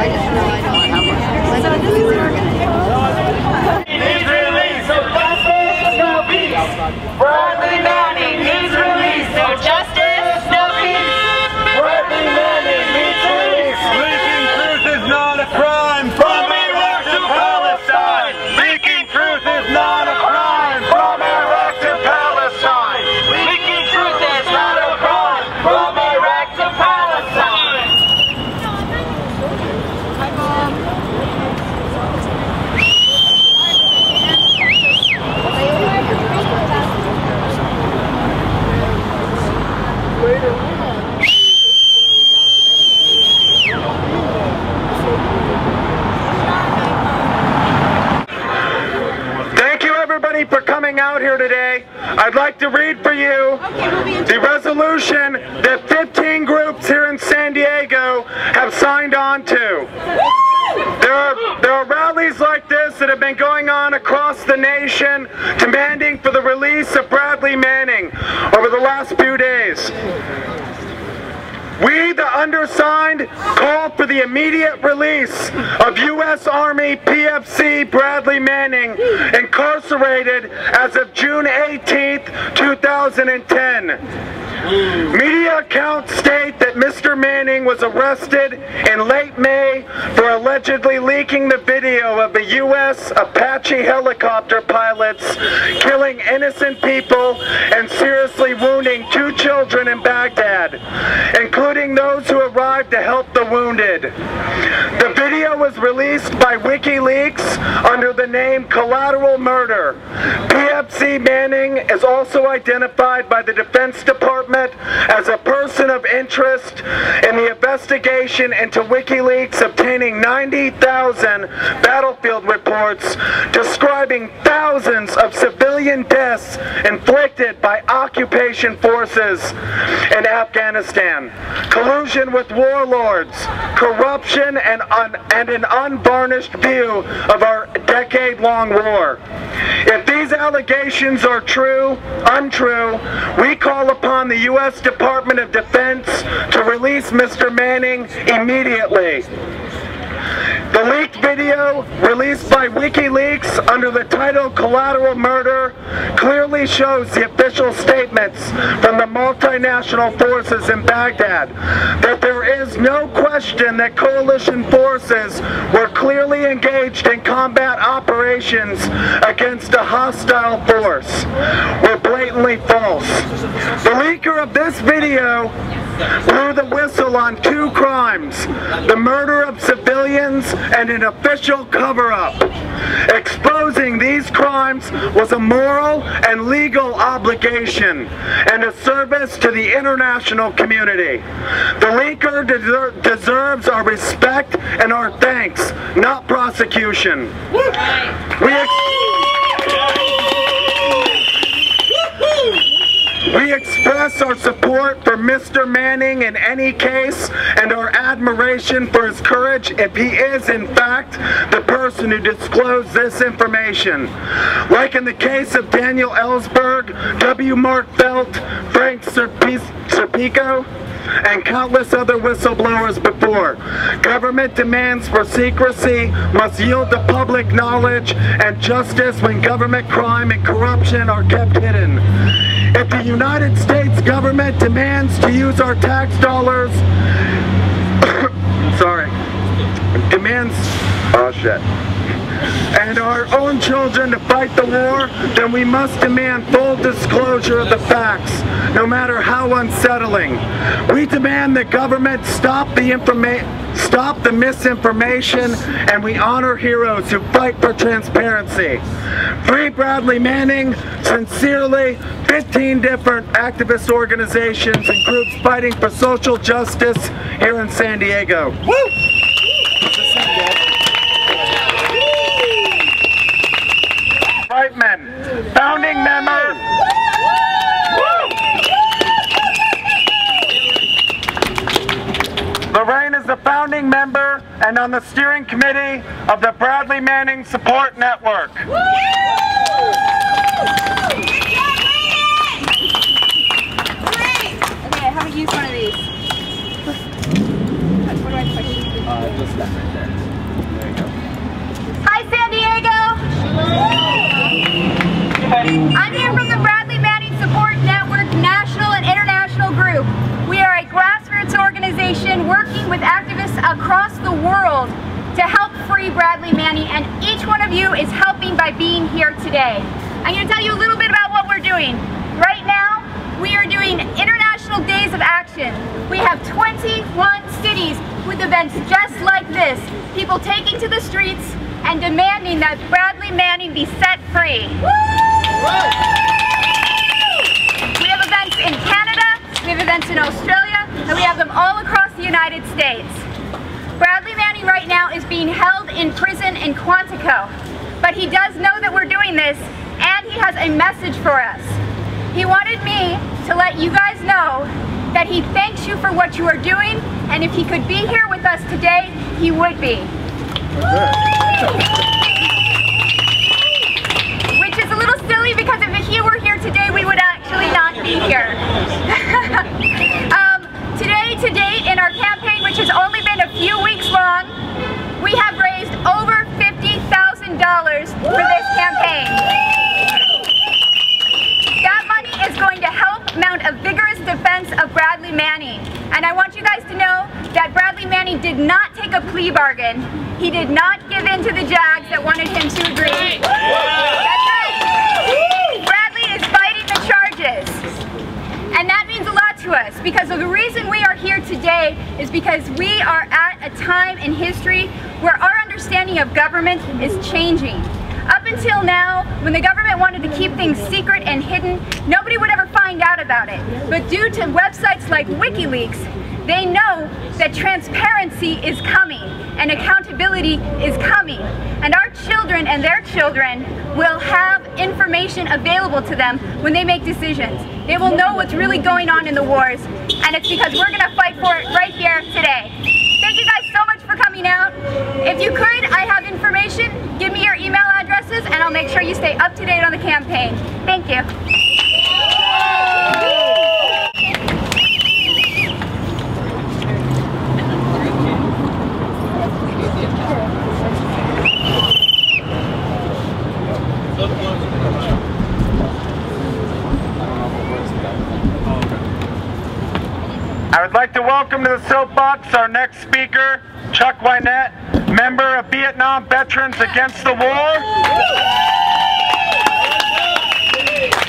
He's released, so justice, no peace. Bradley Manning, he's released, so justice, no peace. Bradley Manning, he's released. Leaking truth is not a crime. From Iraq to Palestine. Leaking truth is not a crime. From Iraq to Palestine. Leaking truth is not a crime. From Iraq to Palestine. Hi, Mom. Thank you everybody for coming out here today. I'd like to read for you the resolution that 15 groups here in San Diego have signed on to. There are rallies like this that have been going on across the nation demanding for the release of Bradley Manning over the last few days. We, the Undersigned, call for the immediate release of U.S. Army PFC Bradley Manning, incarcerated as of June 18th, 2010. Media accounts state that Mr. Manning was arrested in late May for allegedly leaking the video of the US Apache helicopter pilots killing innocent people and seriously wounding 2 children in Baghdad, including those who arrived to help the wounded. The video was released by WikiLeaks under the name Collateral Murder. PFC Manning is also identified by the Defense Department as a person of interest in the investigation into WikiLeaks obtaining 90,000 battlefield reports describing thousands of civilian deaths inflicted by occupation forces in Afghanistan, collusion with warlords, corruption, and an unvarnished view of our decade-long war. If these allegations are untrue, we call upon the U.S. Department of Defense to release Mr. Manning immediately. The leaked video, released by WikiLeaks under the title Collateral Murder, clearly shows the official statements from the multinational forces in Baghdad that there is no question that coalition forces were clearly engaged in combat operations against a hostile force were blatantly false. The leaker of this video blew the whistle on 2 crimes, the murder of civilians and an official cover-up. Exposing these crimes was a moral and legal obligation and a service to the international community. The leaker deserves our respect and our thanks, not prosecution. We express our support for Mr. Manning in any case and our admiration for his courage if he is in fact the person who disclosed this information. Like in the case of Daniel Ellsberg, W. Mark Felt, Frank Serpico, and countless other whistleblowers before. Government demands for secrecy must yield to public knowledge and justice when government crime and corruption are kept hidden. If the United States government demands to use our tax dollars, and our own children to fight the war, then we must demand full disclosure of the facts, no matter how unsettling. We demand that government stop the misinformation, and we honor heroes who fight for transparency. Free Bradley Manning. Sincerely, 15 different activist organizations and groups fighting for social justice here in San Diego. Woo! Reitman, founding member. Loraine is the founding member and on the steering committee of the Bradley Manning Support Network. Okay, I haven't used one of these. What do I push? Just that right there. There you go. Hi, San Diego! I'm here from the Bradley Manning Support Network National and International Group. We are a grassroots organization working with activists across the world to help free Bradley Manning, and each one of you is helping by being here today. I'm going to tell you a little bit about what we're doing. Right now, we are doing International Days of Action. We have 21 cities with events just like this. People taking to the streets and demanding that Bradley Manning be set free. We have events in Canada, we have events in Australia, and we have them all across the United States. Bradley Manning right now is being held in prison in Quantico, but he does know that we're doing this, and he has a message for us. He wanted me to let you guys know that he thanks you for what you are doing, and if he could be here with us today, he would be. Which is a little silly because if he were here today, we would actually not be here. Today, to date, in our campaign, which has only been a few weeks long, we have raised over $50,000 for this campaign. That money is going to help mount a vigorous defense of Bradley Manning. And I want you guys to know that Bradley Manning did not take a plea bargain. He did not give in to the JAGs that wanted him to agree. That's right. Bradley is fighting the charges. And that means a lot to us, because the reason we are here today is because we are at a time in history where our understanding of government is changing. Up until now, when the government wanted to keep things secret and hidden, nobody would ever find out about it. But due to websites like WikiLeaks, they know that transparency is coming and accountability is coming. And our children and their children will have information available to them when they make decisions. They will know what's really going on in the wars, and it's because we're going to fight for it right here today. Thank you guys so much for coming out. If you could, I have information. Give me your email addresses and I'll make sure you stay up to date on the campaign. Thank you. I would like to welcome to the soapbox our next speaker, Chuck Wynet, member of Vietnam Veterans Against the War,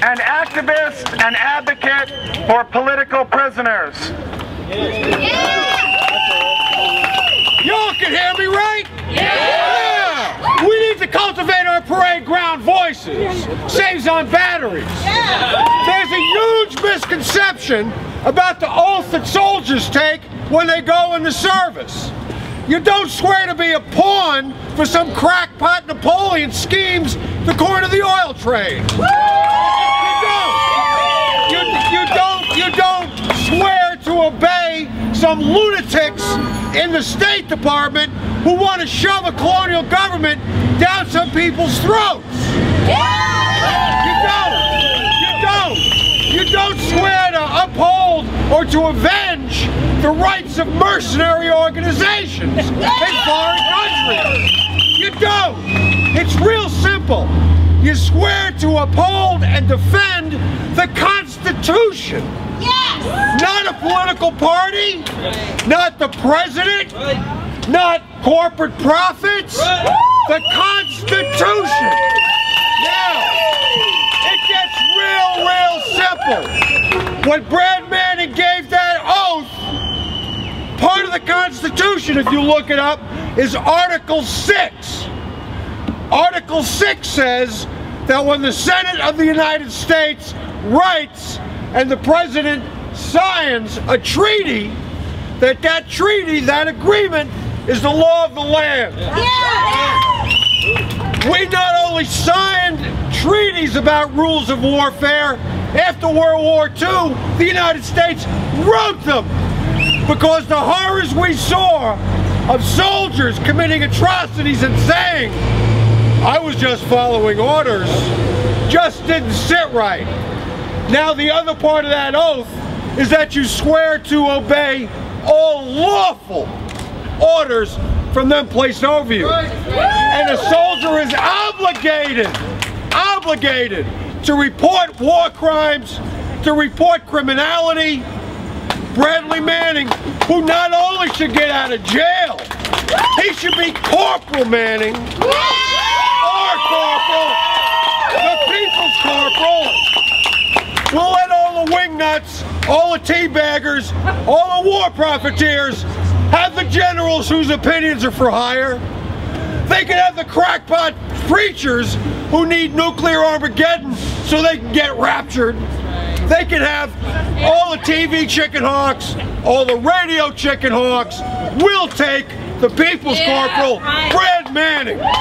an activist and advocate for political prisoners. Y'all can hear me, right? Yeah! We need to cultivate our parade ground voices. Saves on batteries. There's a huge misconception about the oath that soldiers take when they go in the service. You don't swear to be a pawn for some crackpot Napoleon schemes to corner the oil trade. You don't swear to obey some lunatics in the State Department who want to shove a colonial government down some people's throats. You don't swear to uphold or to avenge the rights of mercenary organizations in foreign countries. You don't. It's real simple. You swear to uphold and defend the Constitution. Yes. Not a political party, not the president, not corporate profits, the Constitution. Now, it gets real simple. When Brad Manning gave that oath, part of the Constitution, if you look it up, is Article 6. Article 6 says that when the Senate of the United States writes and the President signs a treaty, that treaty, that agreement, is the law of the land. Yeah. We not only signed treaties about rules of warfare, after World War II, the United States wrote them, because the horrors we saw of soldiers committing atrocities and saying, I was just following orders, just didn't sit right. Now the other part of that oath is that you swear to obey all lawful orders from them placed over you. And a soldier is obligated to report war crimes, to report criminality. Bradley Manning, who not only should get out of jail, he should be Corporal Manning, our corporal, the people's corporal. We'll let all the wingnuts, all the teabaggers, all the war profiteers have the generals whose opinions are for hire. They can have the crackpot preachers who need nuclear Armageddon so they can get raptured. They can have all the TV chicken hawks, all the radio chicken hawks. We'll take the people's corporal, Brad Manning. Now,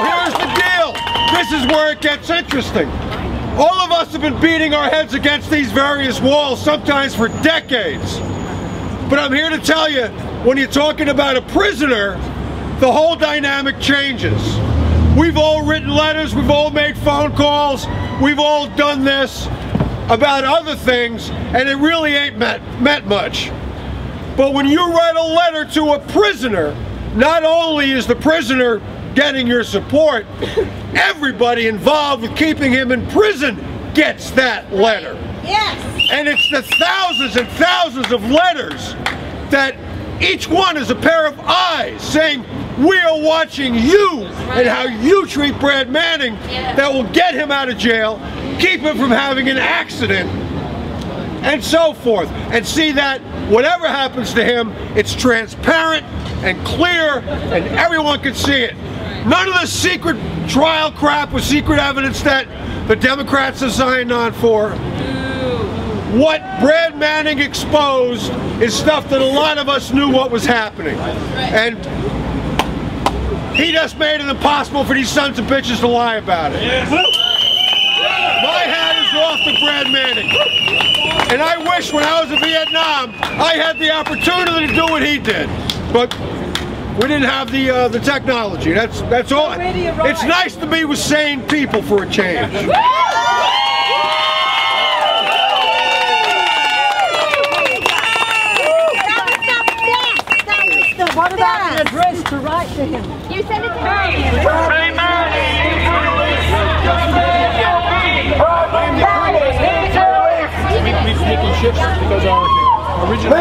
here's the deal. This is where it gets interesting. All of us have been beating our heads against these various walls, sometimes for decades. But I'm here to tell you, when you're talking about a prisoner, the whole dynamic changes. We've all written letters, we've all made phone calls, we've all done this about other things, and it really ain't meant much. But when you write a letter to a prisoner, not only is the prisoner getting your support, everybody involved with keeping him in prison gets that letter. Yes. And it's the thousands and thousands of letters that each one is a pair of eyes saying, we are watching you and how you treat Brad Manning that will get him out of jail, keep him from having an accident, and so forth. And see that whatever happens to him, it's transparent and clear and everyone can see it. None of the secret trial crap with secret evidence that the Democrats have signed on for. What Brad Manning exposed is stuff that a lot of us knew what was happening. And he just made it impossible for these sons of bitches to lie about it. My hat is off to Brad Manning. And I wish when I was in Vietnam, I had the opportunity to do what he did. But we didn't have the technology. That's all. It's nice to be with sane people for a change. What about an address to write to him? You send it to her. Making shifts because our original